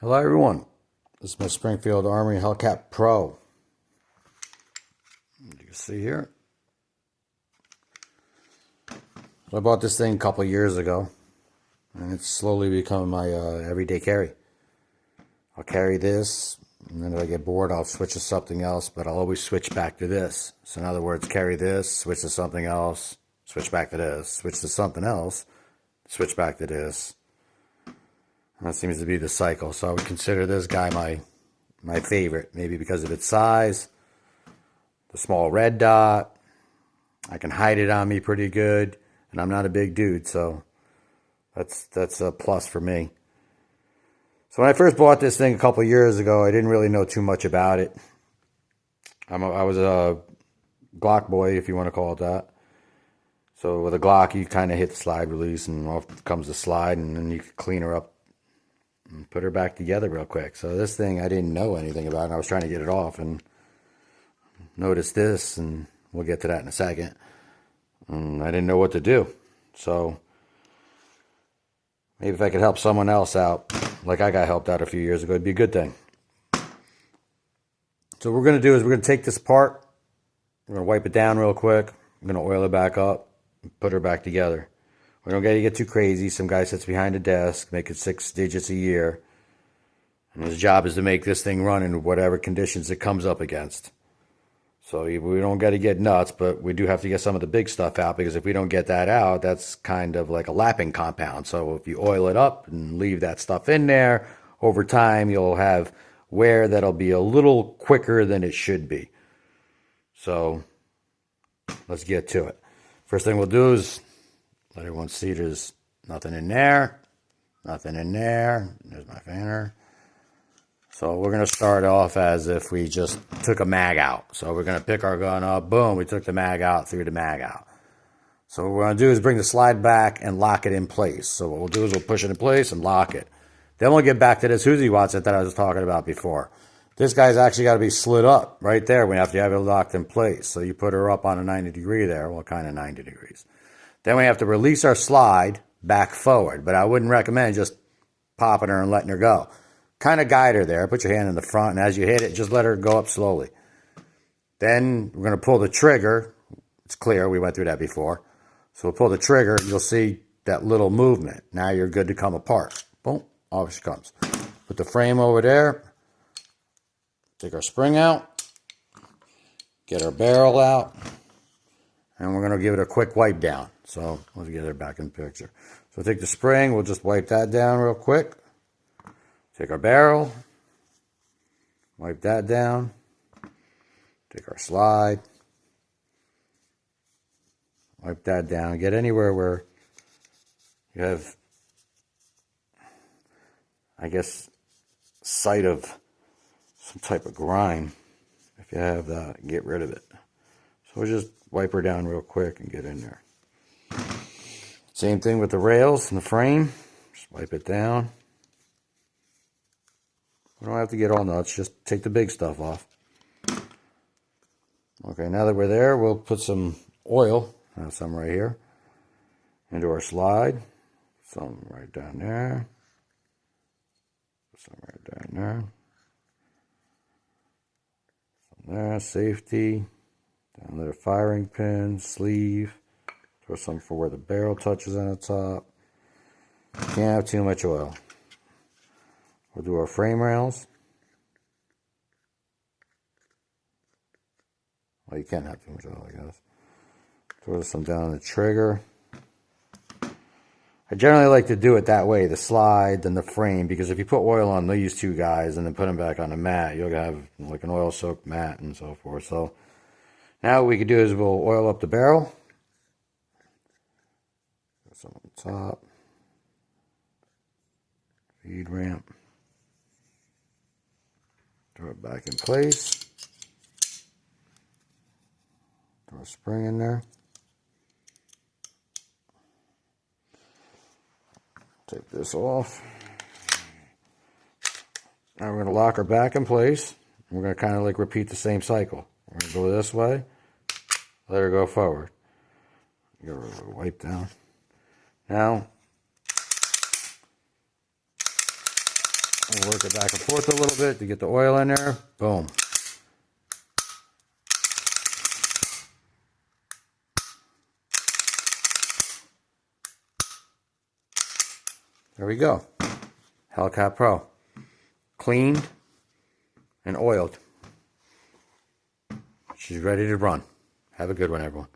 Hello everyone, this is my Springfield Armory Hellcat Pro. You can see here. So I bought this thing a couple of years ago, and it's slowly become my everyday carry. I'll carry this, and then if I get bored I'll switch to something else, but I'll always switch back to this. So in other words, carry this, switch to something else, switch back to this, switch to something else, switch back to this. That seems to be the cycle. So I would consider this guy my favorite, maybe because of its size, the small red dot. I can hide it on me pretty good, and I'm not a big dude, so that's a plus for me. So when I first bought this thing a couple of years ago, I didn't really know too much about it. I was a Glock boy, if you want to call it that. So with a Glock, you kind of hit the slide release, and off comes the slide, and then you can clean her up and put her back together real quick. So this thing, I didn't know anything about it. I was trying to get it off and noticed this, and we'll get to that in a second. And I didn't know what to do. So maybe if I could help someone else out, like I got helped out a few years ago, it'd be a good thing. So what we're going to do is we're going to take this apart. We're going to wipe it down real quick. I'm going to oil it back up and put her back together. We don't got to get too crazy. Some guy sits behind a desk, making 6 digits a year. And his job is to make this thing run in whatever conditions it comes up against. So we don't got to get nuts, but we do have to get some of the big stuff out, because if we don't get that out, that's kind of like a lapping compound. So if you oil it up and leave that stuff in there, over time you'll have wear that'll be a little quicker than it should be. So let's get to it. First thing we'll do is let everyone see there's nothing in there. Nothing in there. There's my fanner. So we're going to start off as if we just took a mag out. So we're going to pick our gun up. Boom, we took the mag out, threw the mag out. So what we're going to do is bring the slide back and lock it in place. So what we'll do is we'll push it in place and lock it. Then we'll get back to this Uzi Watson that I was talking about before. This guy's actually got to be slid up right there when you have to have it locked in place. So you put her up on a 90 degree there. Well, kind of 90 degrees. Then we have to release our slide back forward, but I wouldn't recommend just popping her and letting her go. Kind of guide her there. Put your hand in the front, and as you hit it, just let her go up slowly. Then we're going to pull the trigger. It's clear. We went through that before. So we'll pull the trigger. You'll see that little movement. Now you're good to come apart. Boom. Off she comes. Put the frame over there. Take our spring out. Get our barrel out. And we're going to give it a quick wipe down. So let's get her back in the picture. So take the spring. We'll just wipe that down real quick. Take our barrel. Wipe that down. Take our slide. Wipe that down. Get anywhere where you have, I guess, sight of some type of grime. If you have that, get rid of it. So we'll just wipe her down real quick and get in there. Same thing with the rails and the frame. Just wipe it down. We don't have to get all nuts. Just take the big stuff off. Okay, now that we're there, we'll put some oil. I have some right here. Into our slide. Some right down there. Some right down there. Some there. Safety. Down there, firing pin, sleeve. Throw some for where the barrel touches on the top. Can't have too much oil. We'll do our frame rails. Well, you can't have too much oil, I guess. Throw some down on the trigger. I generally like to do it that way, the slide, then the frame, because if you put oil on these two guys and then put them back on the mat, you'll have like an oil-soaked mat and so forth. So now what we can do is we'll oil up the barrel. Put some on the top. Feed ramp. Throw it back in place. Throw a spring in there. Take this off. Now we're going to lock her back in place. We're going to kind of like repeat the same cycle. We're going to go this way. Let her go forward. Give her a wipe down. Now, We'll work it back and forth a little bit to get the oil in there. Boom. There we go. Hellcat Pro. Cleaned and oiled. She's ready to run. Have a good one, everyone.